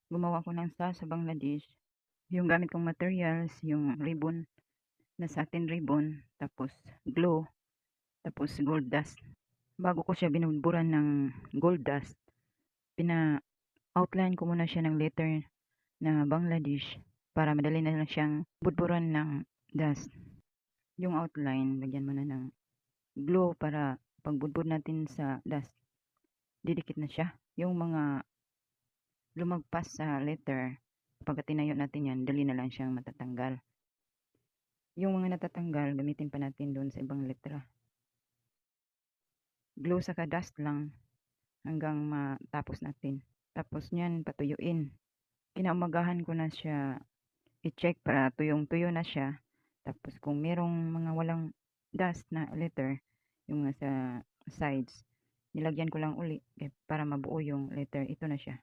Gumawa ko ng sa Bangladesh. Yung gamit kong materials, yung ribbon na satin ribbon, tapos glue, tapos gold dust. Bago ko siya binuburan ng gold dust, pina-outline ko muna siya ng letter na Bangladesh para madali na lang siyang budburan ng dust. Yung outline, lagyan mo na ng glue para pagbudbud natin sa dust, didikit na siya. Yung mga lumagpas sa letter, pagka tinayo natin yan, dali na lang siyang matatanggal. Yung mga natatanggal, gamitin pa natin doon sa ibang letra. Glue saka dust lang hanggang matapos natin. Tapos niyan, patuyuin. Kinaumagahan ko na siya i-check para tuyong-tuyo na siya. Tapos kung merong mga walang dust na letter, yung sa sides, nilagyan ko lang uli para mabuo yung letter. Ito na siya.